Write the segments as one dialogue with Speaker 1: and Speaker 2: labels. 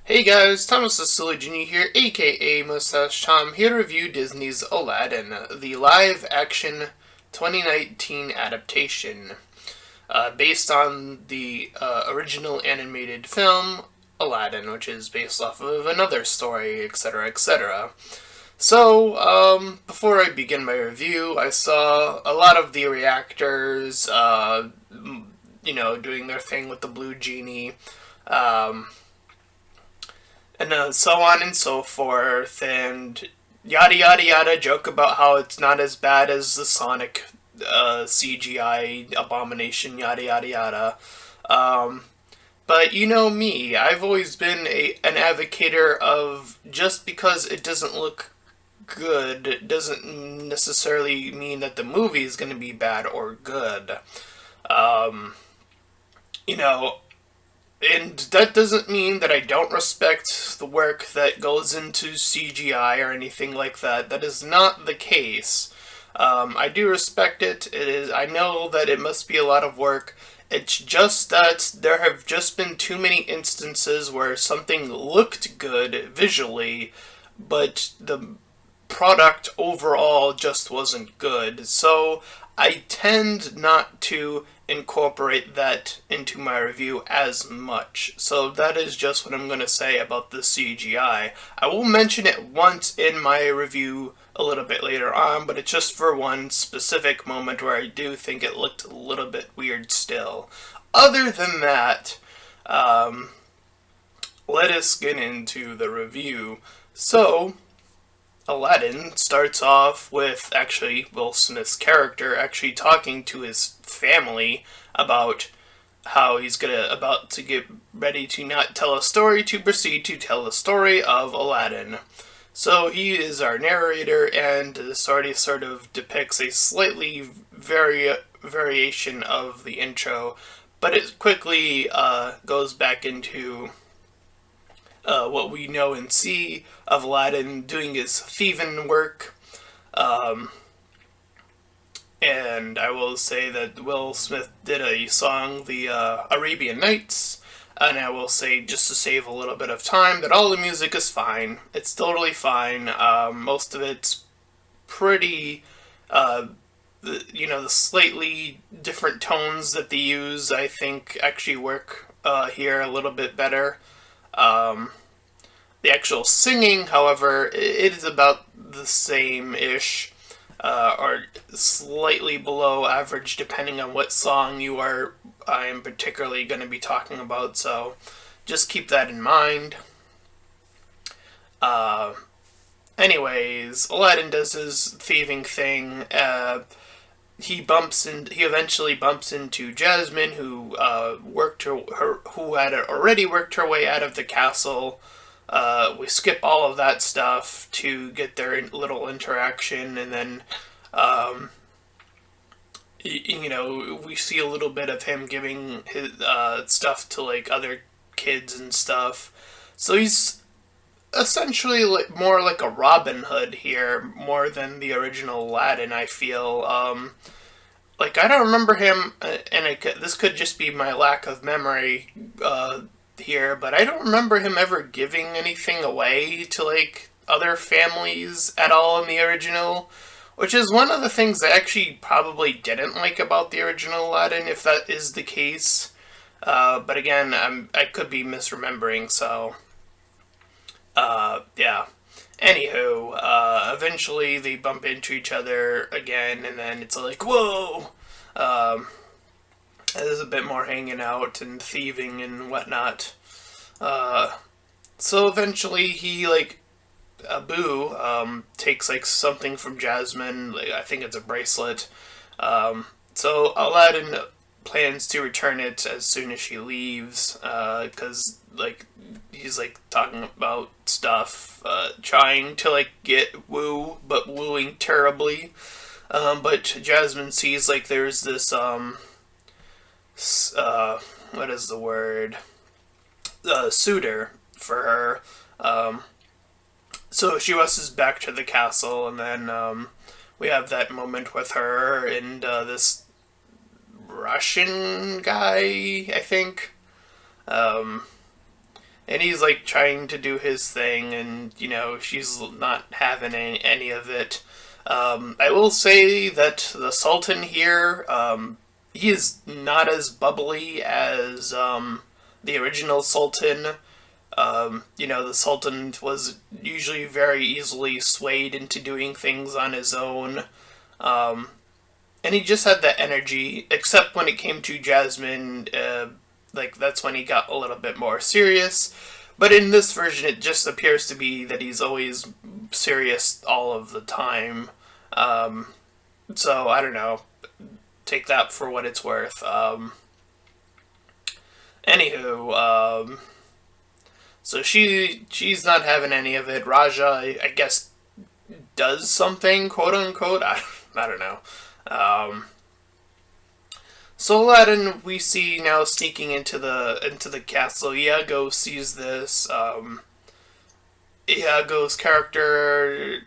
Speaker 1: Hey guys, Thomas the Silly Genie here, aka Mustached Tom, here to review Disney's Aladdin, the live-action 2019 adaptation, based on the original animated film Aladdin, which is based off of another story, etc., etc. So, before I begin my review, I saw a lot of the reactors, doing their thing with the blue genie. Um, and so on and so forth, and yada yada yada. Joke about how it's not as bad as the Sonic CGI abomination, yada yada yada. Um, but you know me, I've always been an advocator of just because it doesn't look good doesn't necessarily mean that the movie is going to be bad or good. Um, you know, and that doesn't mean that I don't respect the work that goes into CGI or anything like that. That is not the case. I do respect it. It is. I know that it must be a lot of work. It's just that there have just been too many instances where something looked good visually, but the product overall just wasn't good. So I tend not to incorporate that into my review as much. So that is just what I'm going to say about the CGI. I will mention it once in my review a little bit later on, but it's just for one specific moment where I do think it looked a little bit weird still. Other than that, um, let us get into the review. So, Aladdin starts off with actually Will Smith's character actually talking to his family about how he's about to get ready to not tell a story to proceed to tell the story of Aladdin. So he is our narrator, and the story sort of depicts a slightly variation of the intro, but it quickly goes back into what we know and see of Aladdin doing his thieving work. Um, and I will say that Will Smith did a song, the Arabian Nights, and I will say, just to save a little bit of time, that all the music is fine. It's totally fine. Most of it's pretty, the slightly different tones that they use, I think, actually work here a little bit better. Um, the actual singing, however, it is about the same-ish, or slightly below average, depending on what song I am particularly going to be talking about. So, just keep that in mind. Uh, Anyways, Aladdin does his thieving thing. He eventually bumps into Jasmine, who who had already worked her way out of the castle. We skip all of that stuff to get their little interaction, and then, um, we see a little bit of him giving his stuff to like other kids and stuff. So he's essentially more like a Robin Hood here, more than the original Aladdin. I feel. Like I don't remember him, and this could just be my lack of memory here, but I don't remember him ever giving anything away to like other families at all in the original, which is one of the things I actually probably didn't like about the original Aladdin, if that is the case. But again, I could be misremembering, so yeah. Anywho, eventually they bump into each other again, and then it's like, whoa! Um, there's a bit more hanging out and thieving and whatnot. Uh, so eventually he, like, Abu, takes, like, something from Jasmine, like, I think it's a bracelet. So Aladdin plans to return it as soon as she leaves, because like he's like talking about stuff, trying to like get woo, but wooing terribly. But Jasmine sees like there's this what is the word? Suitor for her. So she rushes back to the castle, and then we have that moment with her and this Russian guy, I think. Um, and he's like trying to do his thing, and she's not having any of it. I will say that the Sultan here, he is not as bubbly as the original Sultan. The Sultan was usually very easily swayed into doing things on his own. Um, and he just had that energy, except when it came to Jasmine, that's when he got a little bit more serious. But in this version, it just appears to be that he's always serious all of the time. Um, so, I don't know. Take that for what it's worth. Anywho, so she's not having any of it. Raja, I guess, does something, quote unquote. I don't know. Um, so Aladdin, we see now sneaking into the castle. Iago sees this. Iago's character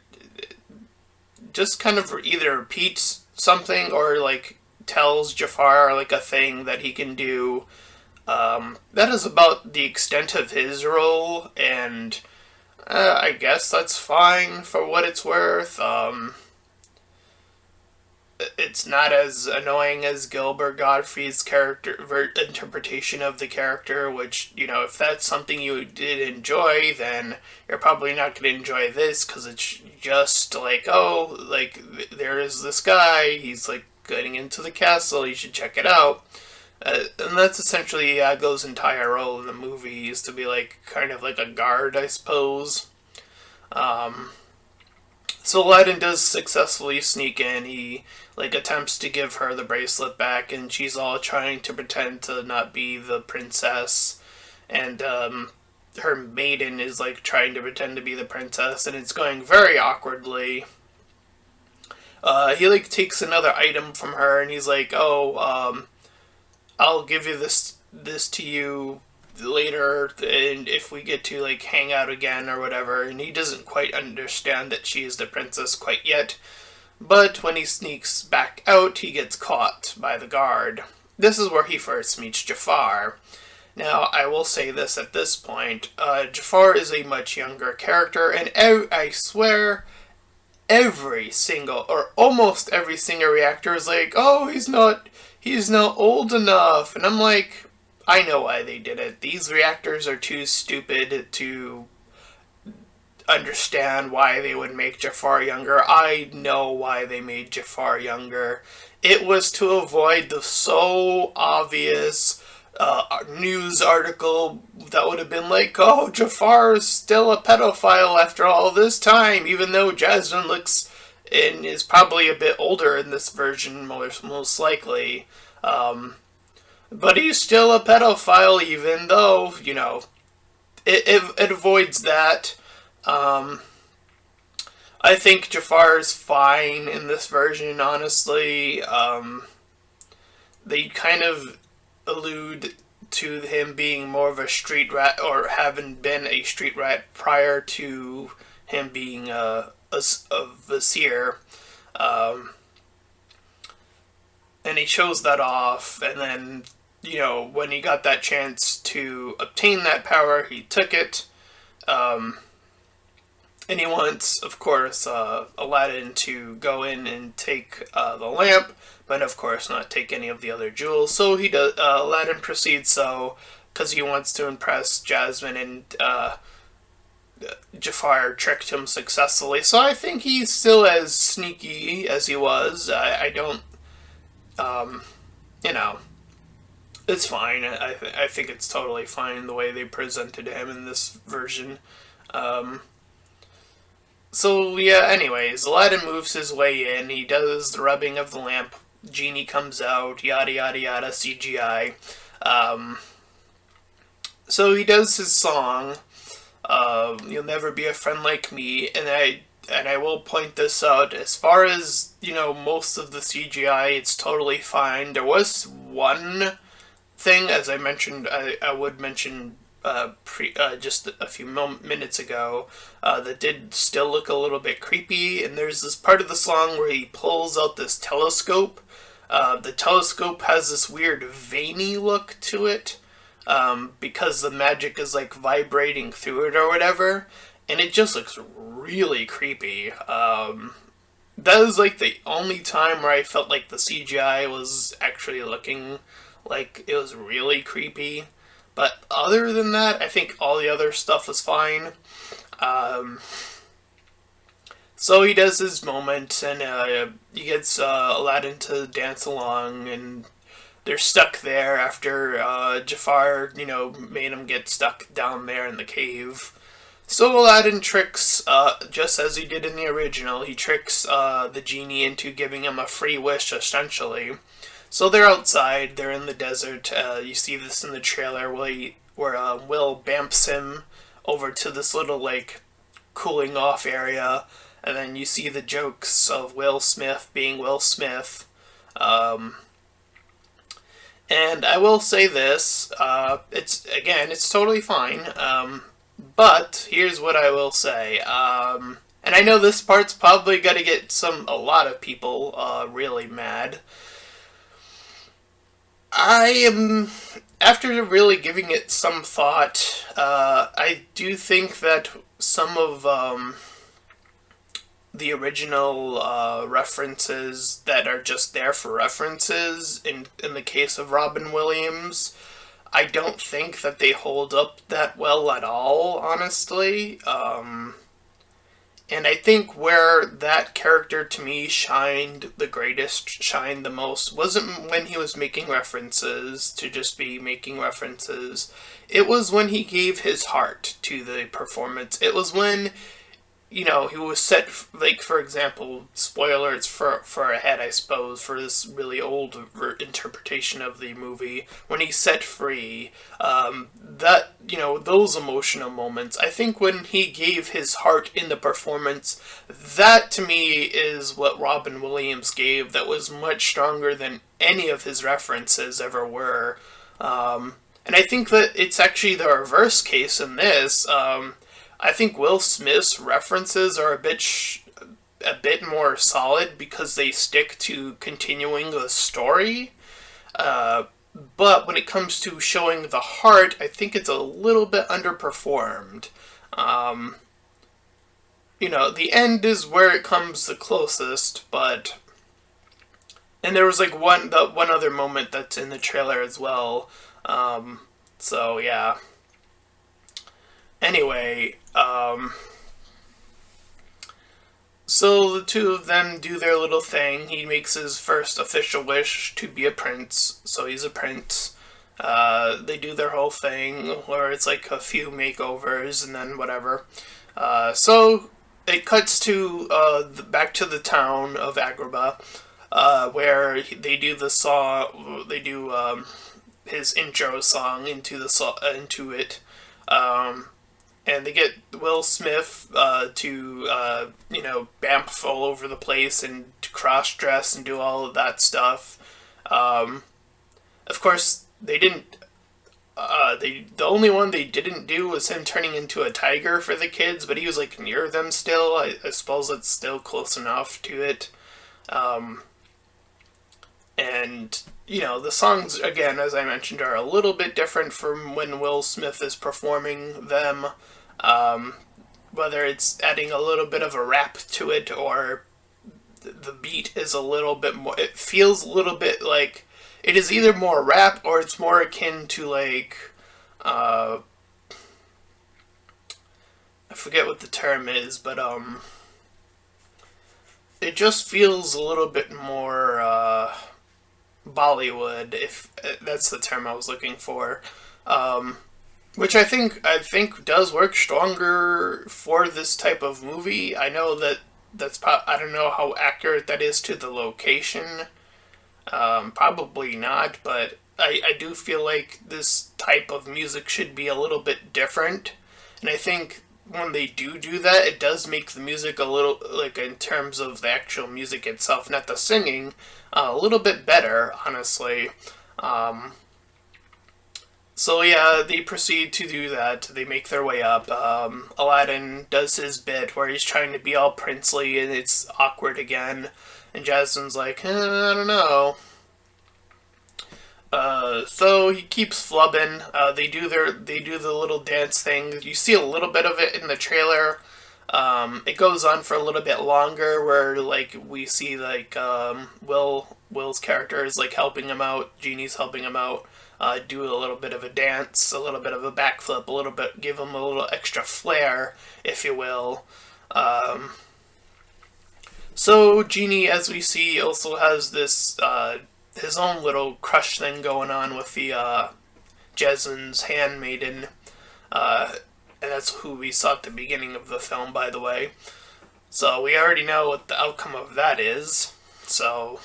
Speaker 1: just kind of either repeats something or like tells Jafar like a thing that he can do. That is about the extent of his role, and I guess that's fine for what it's worth. It's not as annoying as Gilbert Gottfried's character interpretation of the character, which, if that's something you did enjoy, then you're probably not going to enjoy this, because it's just like, oh, like, there is this guy, he's, like, getting into the castle, you should check it out. And that's essentially Iago's entire role in the movie, is to be, like, kind of like a guard, I suppose. So Aladdin does successfully sneak in. He attempts to give her the bracelet back, and she's all trying to pretend to not be the princess, and her maiden is trying to pretend to be the princess, and it's going very awkwardly. He takes another item from her, and he's like, "Oh, I'll give you this to you later, and if we get to hang out again or whatever." And he doesn't quite understand that she is the princess quite yet, but when he sneaks back out, he gets caught by the guard. This is where he first meets Jafar. Now, I will say this at this point, Jafar is a much younger character, and I swear every single, or almost every single reactor is like, "Oh, he's not old enough," and I'm like, I know why they did it. These reactors are too stupid to understand why they would make Jafar younger. I know why they made Jafar younger. It was to avoid the so obvious news article that would have been like, "Oh, Jafar is still a pedophile after all this time," even though Jasmine looks and is probably a bit older in this version, most likely. But he's still a pedophile, even though, it avoids that. I think Jafar's fine in this version, honestly. They kind of allude to him being more of a street rat, or having been a street rat prior to him being a vizier. And he shows that off, and then, when he got that chance to obtain that power, he took it. And he wants, of course, Aladdin to go in and take the lamp, but of course not take any of the other jewels. So he does. Aladdin proceeds so, because he wants to impress Jasmine, and Jafar tricked him successfully. So I think he's still as sneaky as he was. I don't, it's fine. I think it's totally fine the way they presented him in this version. So yeah, anyways, Aladdin moves his way in, he does the rubbing of the lamp, Genie comes out, yada yada yada, CGI. So he does his song, "You'll Never Be a Friend Like Me," and I will point this out, as far as, most of the CGI, it's totally fine. There was one thing, as I mentioned, I would mention just a few minutes ago, that did still look a little bit creepy, and there's this part of the song where he pulls out this telescope. The telescope has this weird veiny look to it. because the magic is like vibrating through it or whatever, and it just looks really creepy. That was like the only time where I felt like the CGI was actually looking like it was really creepy. But other than that, I think all the other stuff was fine. Um, so he does his moment, and he gets Aladdin to dance along, and they're stuck there after Jafar, made him get stuck down there in the cave. So Aladdin tricks, just as he did in the original, he tricks the genie into giving him a free wish, essentially. So they're outside, they're in the desert. You see this in the trailer where Will bamps him over to this little, like, cooling off area. And then you see the jokes of Will Smith being Will Smith. Um, and I will say this, it's totally fine. But here's what I will say. And I know this part's probably gonna get a lot of people really mad. I am, after really giving it some thought, I do think that some of the original references that are just there for references, in the case of Robin Williams, I don't think that they hold up that well at all, honestly. And I think where that character to me shined the greatest, shined the most, wasn't when he was making references to just be making references. It was when he gave his heart to the performance. It was when he was set, like, for example, spoilers for ahead, I suppose, for this really old interpretation of the movie, when he's set free, those emotional moments, I think when he gave his heart in the performance, that to me is what Robin Williams gave that was much stronger than any of his references ever were. And I think that it's actually the reverse case in this. I think Will Smith's references are a bit more solid because they stick to continuing the story. But when it comes to showing the heart, I think it's a little bit underperformed. The end is where it comes the closest, but and there was like one other moment that's in the trailer as well. So yeah. Anyway, so the two of them do their little thing. He makes his first official wish to be a prince, so he's a prince. They do their whole thing, where it's like a few makeovers and then whatever. So it cuts to back to the town of Agrabah, where they do the song. They do his intro song into it. And they get Will Smith to bamf all over the place and to cross dress and do all of that stuff. Of course, they didn't. The only one they didn't do was him turning into a tiger for the kids, but he was like near them still. I suppose it's still close enough to it. And the songs, again, as I mentioned, are a little bit different from when Will Smith is performing them. Whether it's adding a little bit of a rap to it or the beat is a little bit more, it feels a little bit like it is either more rap or it's more akin to like, I forget what the term is, but it just feels a little bit more Bollywood, if that's the term I was looking for. Which I think does work stronger for this type of movie. I know I don't know how accurate that is to the location. Probably not, but I do feel like this type of music should be a little bit different. And I think when they do that, it does make the music a little, like in terms of the actual music itself, not the singing, a little bit better, honestly. So yeah, they proceed to do that. They make their way up. Aladdin does his bit where he's trying to be all princely and it's awkward again. And Jasmine's like, I don't know. So he keeps flubbing. They do the little dance thing. You see a little bit of it in the trailer. It goes on for a little bit longer, where like we see like Will's character is like helping him out. Genie's helping him out. Do a little bit of a dance, a little bit of a backflip, a little bit, give him a little extra flair, if you will. Um, so Genie, as we see, also has this his own little crush thing going on with the Jasmine's handmaiden, uh, and that's who we saw at the beginning of the film, by the way. So we already know what the outcome of that is. So,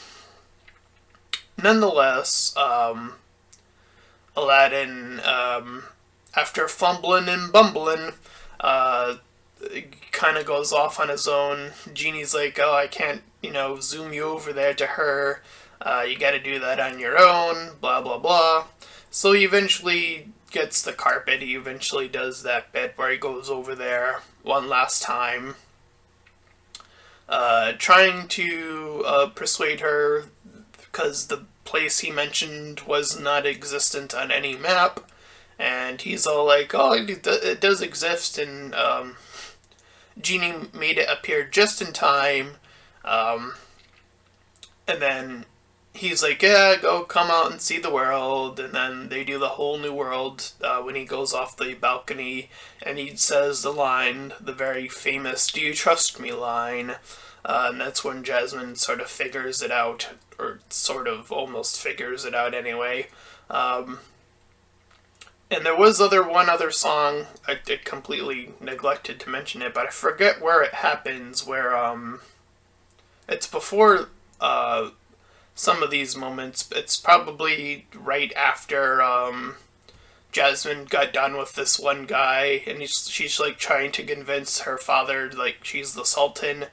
Speaker 1: nonetheless, Aladdin, after fumbling and bumbling, uh, kind of goes off on his own. Genie's like, "Oh, I can't, zoom you over there to her. You got to do that on your own." Blah blah blah. So he eventually gets the carpet. He eventually does that bit where he goes over there one last time, trying to persuade her because the place he mentioned was not existent on any map. And he's all like, "Oh, it does exist," and Genie made it appear just in time. Um, and then he's like, "Yeah, go come out and see the world." And then they do the whole new world when he goes off the balcony and he says the line, the very famous "Do you trust me" line. And that's when Jasmine sort of figures it out, or sort of almost figures it out anyway. Um, and there was one other song. I completely neglected to mention it, but I forget where it happens. Where it's before some of these moments. It's probably right after Jasmine got done with this one guy, and she's like trying to convince her father like she's the Sultan.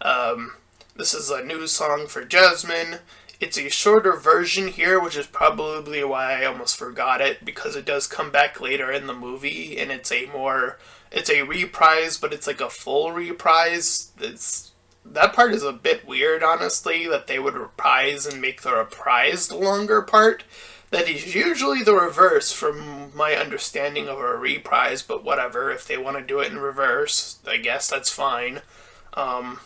Speaker 1: Um, this is a new song for Jasmine. It's a shorter version here, which is probably why I almost forgot it, because it does come back later in the movie, and it's a reprise, but it's like a full reprise. That part is a bit weird, honestly, that they would reprise and make the reprise the longer part. That is usually the reverse from my understanding of a reprise, but whatever. If they want to do it in reverse, I guess that's fine. Um,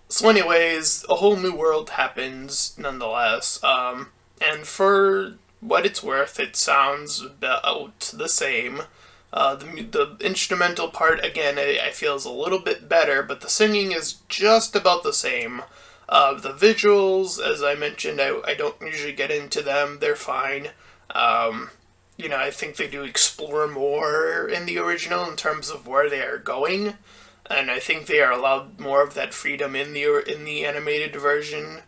Speaker 1: so, anyways, a whole new world happens nonetheless. And for what it's worth, it sounds about the same. The instrumental part, again, I feel is a little bit better, but the singing is just about the same. The visuals, as I mentioned, I don't usually get into them. They're fine. Um, I think they do explore more in the original in terms of where they are going, and I think they are allowed more of that freedom in the animated version.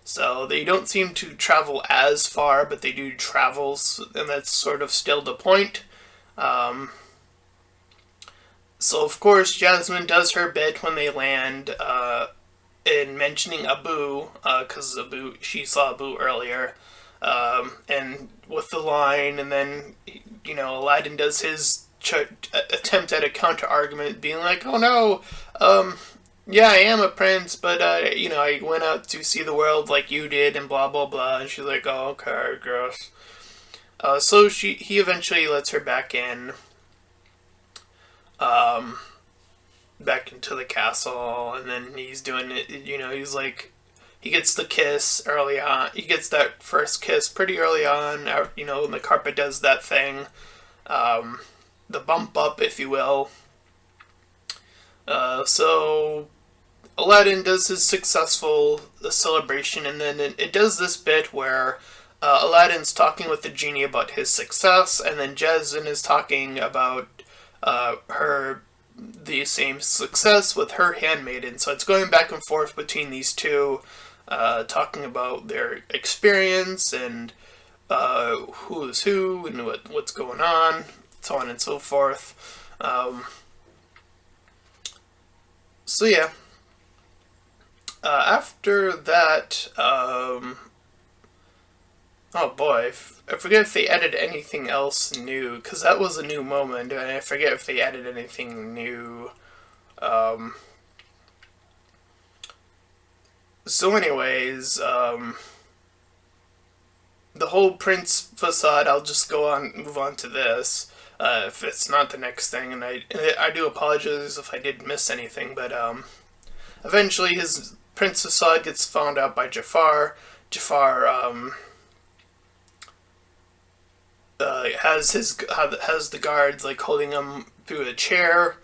Speaker 1: So they don't seem to travel as far, but they do travel, and that's sort of still the point. Um, so of course Jasmine does her bit when they land, in mentioning Abu, because Abu, she saw Abu earlier, and with the line, and then Aladdin does his attempt at a counter argument, being like, "Oh no, yeah, I am a prince, but I went out to see the world like you did, and blah blah blah." And she's like, "Oh, okay, I guess." So he eventually lets her back in, um, back into the castle, and then he's doing it. He's like, he gets the kiss early on. He gets that first kiss pretty early on. When the carpet does that thing, um, the bump up, if you will. So Aladdin does his successful celebration, and then it does this bit where Aladdin's talking with the genie about his success, and then Jasmine is talking about her the same success with her handmaiden. So it's going back and forth between these two, talking about their experience and who is who and what's going on, so on and so forth. So yeah, after that, oh boy, I forget if they added anything else new, because that was a new moment, and I forget if they added anything new. Um, so anyways, the whole Prince facade. I'll just move on to this. If it's not the next thing, and I do apologize if I did miss anything, but eventually his Prince facade gets found out by Jafar. Jafar has the guards like holding him through a chair,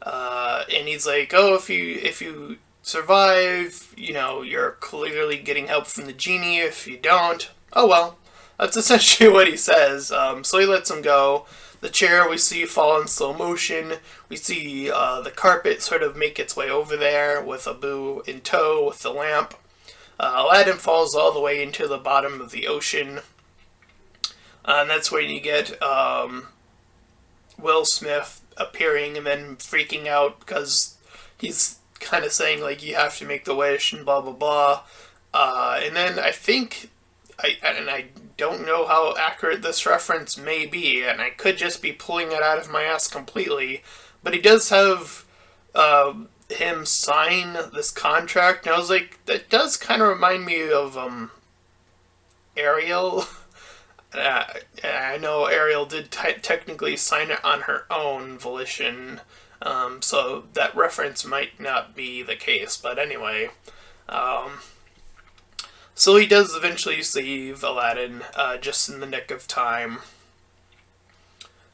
Speaker 1: and he's like, "Oh, if you survive, you're clearly getting help from the genie. If you don't, oh well." That's essentially what he says. So he lets him go. The chair we see fall in slow motion. We see the carpet sort of make its way over there with Abu in tow with the lamp. Aladdin falls all the way into the bottom of the ocean. And that's when you get Will Smith appearing and then freaking out because he's kind of saying, like, you have to make the wish and blah, blah, blah. And then I think, I don't know how accurate this reference may be, and I could just be pulling it out of my ass completely, but he does have him sign this contract, and I was like, that does kind of remind me of Ariel. I know Ariel did technically sign it on her own volition, so that reference might not be the case, but anyway. So he does eventually save Aladdin, just in the nick of time.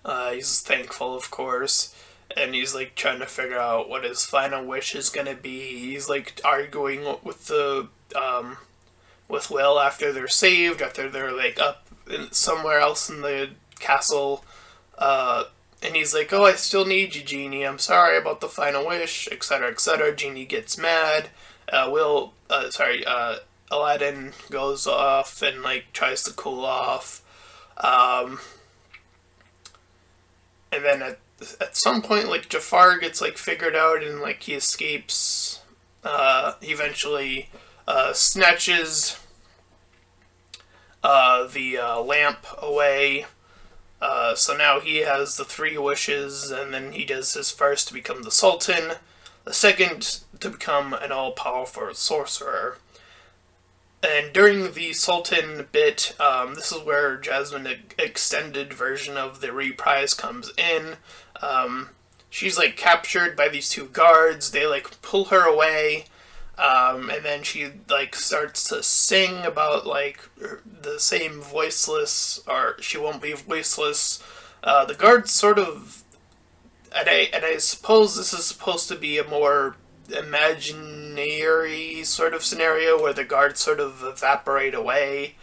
Speaker 1: He's thankful, of course, and he's like trying to figure out what his final wish is gonna be. He's like arguing with with Will after they're saved, after they're like up somewhere else in the castle, and he's like, "Oh, I still need you, Genie. I'm sorry about the final wish," etc., etc. Genie gets mad. Aladdin goes off and like tries to cool off, and then at some point, like, Jafar gets like figured out and like he escapes. He eventually snatches the lamp away. So now he has the 3 wishes, and then he does his first to become the Sultan, the second to become an all-powerful sorcerer. And during the Sultan bit, this is where Jasmine extended version of the reprise comes in. She's like captured by these 2 guards. They like pull her away. And then she like starts to sing about like the same voiceless, or she won't be voiceless. The guards sort of, and I suppose this is supposed to be a more imaginary sort of scenario where the guards sort of evaporate away,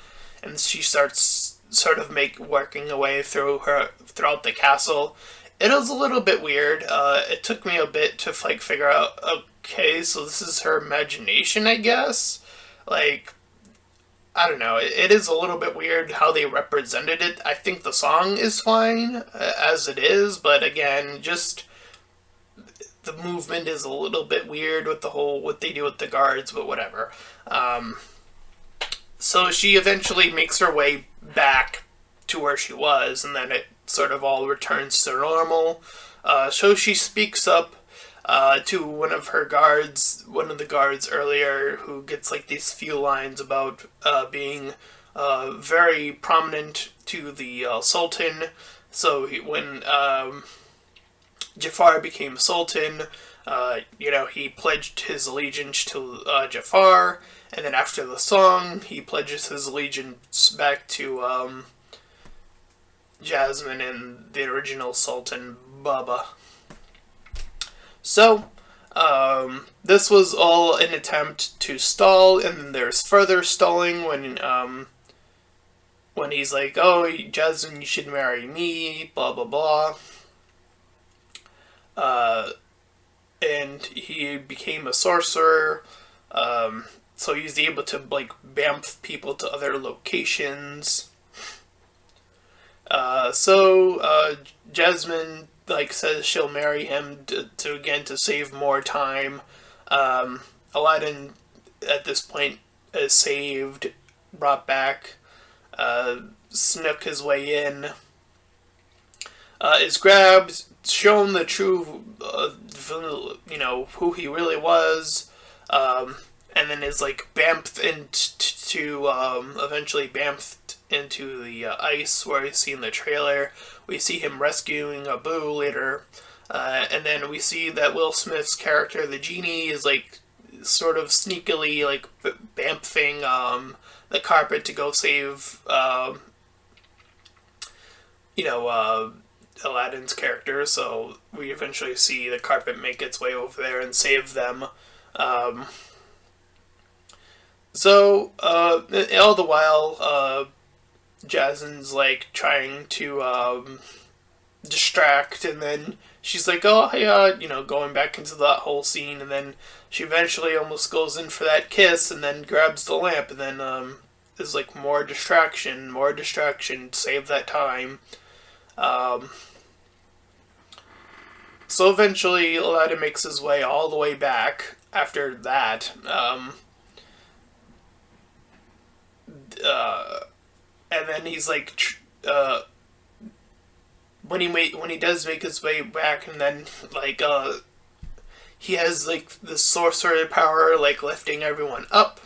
Speaker 1: and she starts sort of working her way throughout the castle. It was a little bit weird. It took me a bit to like figure out. Okay, so this is her imagination, I guess? Like, I don't know. It is a little bit weird how they represented it. I think the song is fine as it is, but again, just the movement is a little bit weird with the whole, what they do with the guards, but whatever. So she eventually makes her way back to where she was, and then it sort of all returns to normal. So she speaks up to one of the guards earlier, who gets like these few lines about being very prominent to the Sultan. So when Jafar became Sultan, he pledged his allegiance to Jafar, and then after the song, he pledges his allegiance back to Jasmine and the original Sultan, Baba. So, this was all an attempt to stall, and then there's further stalling when he's like, "Oh, Jasmine, you should marry me," blah, blah, blah. And he became a sorcerer, so he's able to, like, bamf people to other locations. So Jasmine like says she'll marry him to save more time. Aladdin at this point is saved, brought back, snuck his way in, is grabbed, shown the true, who he really was, and then is like bamfed into, eventually bamfed into the ice, where we see in the trailer. We see him rescuing Abu later, and then we see that Will Smith's character, the genie, is like sort of sneakily like bamfing the carpet to go save you know Aladdin's character. So we eventually see the carpet make its way over there and save them. Um, all the while, Jasmine's like trying to distract, and then she's like, "Oh, yeah," going back into that whole scene, and then she eventually almost goes in for that kiss, and then grabs the lamp, and then is like more distraction, save that time. Um, so eventually, Aladdin makes his way all the way back after that. Uh, and then he's like, when he does make his way back, and then like he has like the sorcerer power, like lifting everyone up.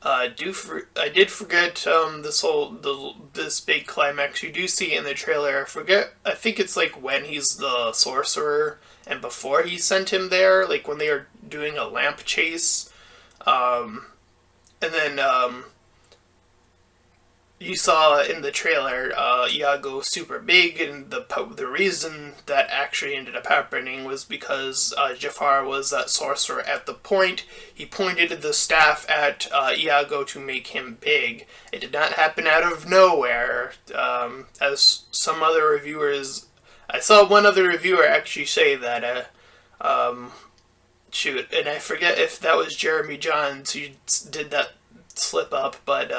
Speaker 1: I did forget this big climax you do see in the trailer. I think it's like when he's the sorcerer and before he sent him there, like when they are doing a lamp chase. And then you saw in the trailer Iago super big, and the reason that actually ended up happening was because Jafar was that sorcerer at the point. He pointed the staff at Iago to make him big. It did not happen out of nowhere, as some other reviewers. I saw one other reviewer actually say that. Shoot, and I forget if that was Jeremy Johns who did that slip up, but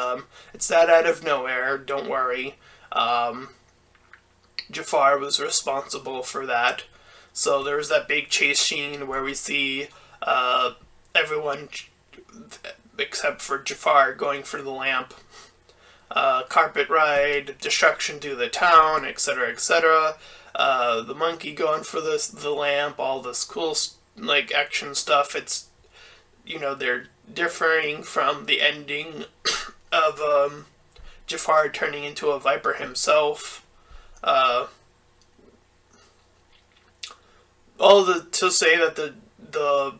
Speaker 1: it's that out of nowhere. Don't worry. Jafar was responsible for that. So there was that big chase scene where we see everyone except for Jafar going for the lamp. Carpet ride, destruction through the town, etc., etc. The monkey going for the lamp, all this cool like action stuff. It's they're differing from the ending of Jafar turning into a viper himself. To say that the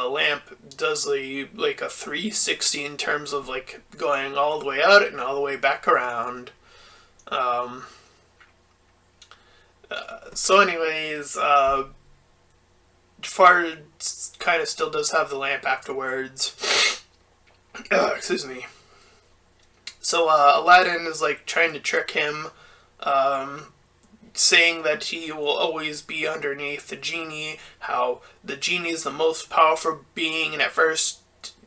Speaker 1: lamp does like a 360 in terms of like going all the way out and all the way back around. So anyways, Jafar kind of still does have the lamp afterwards. Excuse me. So Aladdin is like trying to trick him, saying that he will always be underneath the genie, how the genie is the most powerful being, and at first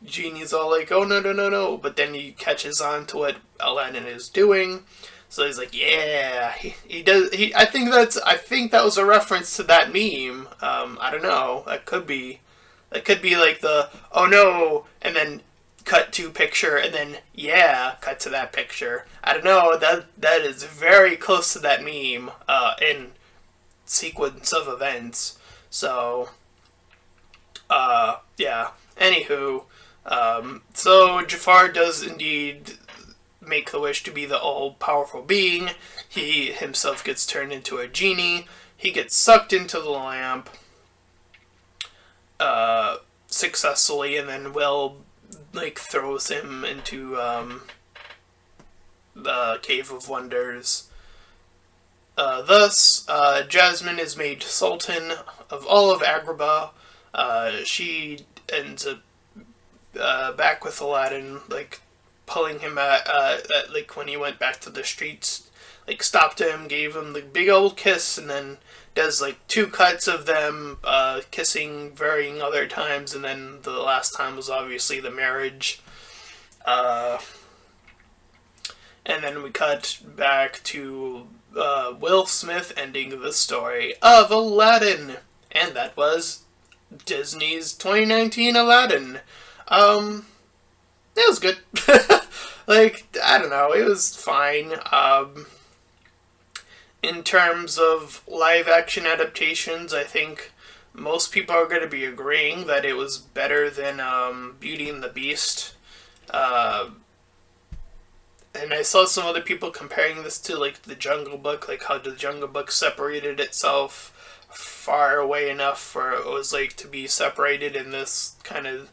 Speaker 1: Genie's all like, "Oh, no, no, no, no," but then he catches on to what Aladdin is doing. So he's like, "Yeah, he does." I think that was a reference to that meme. I don't know. That could be like the "oh no" and then cut to picture, and then yeah, cut to that picture. I don't know. That is very close to that meme in sequence of events. So, yeah. Anywho, so Jafar does indeed make the wish to be the all-powerful being. He himself gets turned into a genie. He gets sucked into the lamp successfully, and then Will like throws him into the Cave of Wonders. Thus, Jasmine is made Sultan of all of Agrabah. She ends up back with Aladdin, like pulling him like when he went back to the streets, like stopped him, gave him the big old kiss, and then does like 2 cuts of them kissing varying other times, and then the last time was obviously the marriage. And then we cut back to Will Smith ending the story of Aladdin, and that was Disney's 2019 Aladdin. It was good. Like, I don't know, it was fine. In terms of live action adaptations, I think most people are going to be agreeing that it was better than Beauty and the Beast. And I saw some other people comparing this to like the Jungle Book, like how the Jungle Book separated itself far away enough where it was like to be separated, and this kind of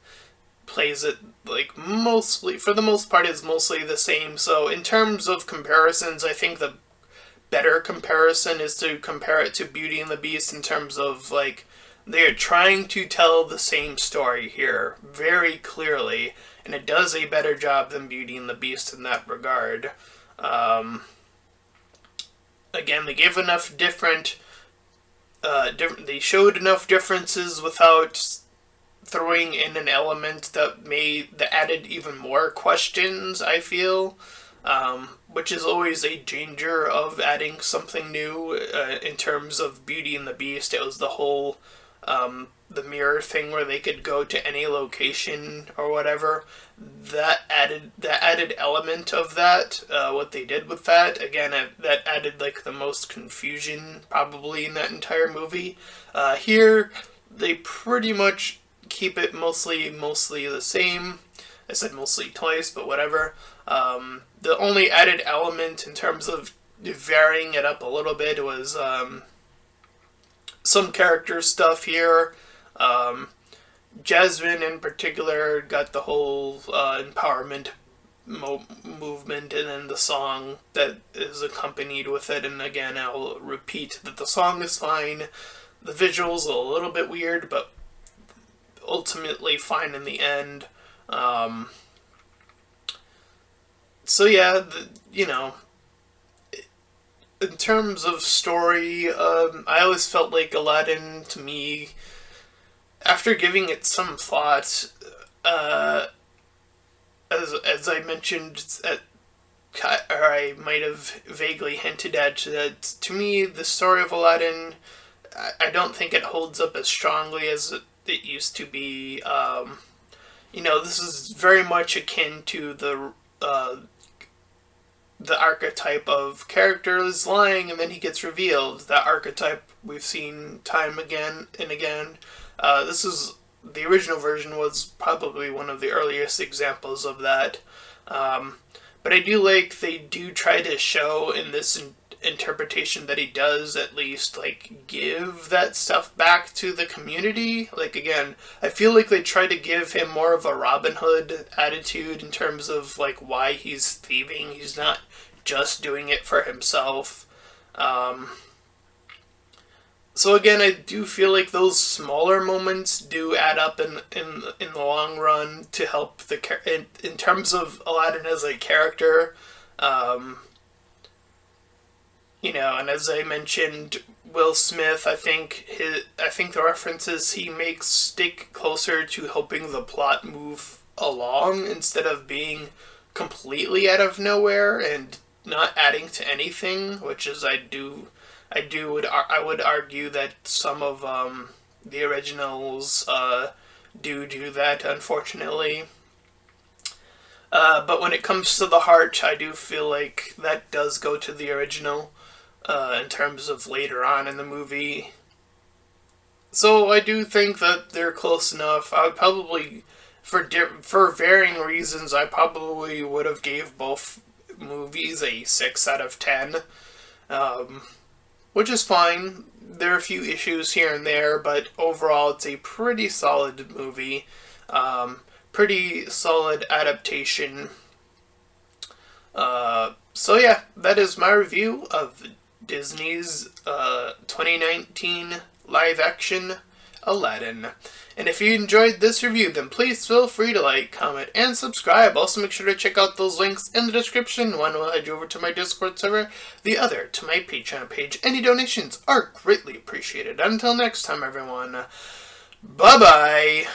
Speaker 1: plays it like mostly, for the most part, is mostly the same. So in terms of comparisons, I think the better comparison is to compare it to Beauty and the Beast in terms of like they're trying to tell the same story here very clearly, and it does a better job than Beauty and the Beast in that regard. Again, they gave enough they showed enough differences without throwing in an element that added even more questions, I feel, which is always a danger of adding something new. In terms of Beauty and the Beast, it was the whole the mirror thing where they could go to any location or whatever. That added element of that, what they did with that, again, that added like the most confusion probably in that entire movie. Here, they pretty much keep it mostly the same. I said mostly twice, but whatever. The only added element in terms of varying it up a little bit was some character stuff here. Jasmine in particular got the whole empowerment movement, and then the song that is accompanied with it. And again, I'll repeat that the song is fine. The visuals are a little bit weird, but ultimately fine in the end. So yeah, in terms of story, I always felt like Aladdin, to me, after giving it some thought, as I mentioned, or I might have vaguely hinted at, that to me, the story of Aladdin, I don't think it holds up as strongly as it used to be. This is very much akin to the archetype of character is lying and then he gets revealed. That archetype we've seen time again and again. The original version was probably one of the earliest examples of that. But I do like they do try to show in this interpretation that he does at least like give that stuff back to the community. Like again, I feel like they try to give him more of a Robin Hood attitude in terms of like why he's thieving. He's not just doing it for himself. So again, I do feel like those smaller moments do add up in the long run to help in terms of Aladdin as a character. And as I mentioned, Will Smith, I think the references he makes stick closer to helping the plot move along instead of being completely out of nowhere and not adding to anything, which is I would argue that some of the originals do that, unfortunately. But when it comes to the heart, I do feel like that does go to the original in terms of later on in the movie. So I do think that they're close enough. I would probably, for varying reasons, I probably would have gave both movies a 6 out of 10. Which is fine. There are a few issues here and there, but overall it's a pretty solid movie. Pretty solid adaptation. So yeah, that is my review of Disney's 2019 live-action Aladdin. And if you enjoyed this review, then please feel free to like, comment, and subscribe. Also make sure to check out those links in the description. One will head you over to my Discord server, the other to my Patreon page. Any donations are greatly appreciated. Until next time, everyone, bye-bye!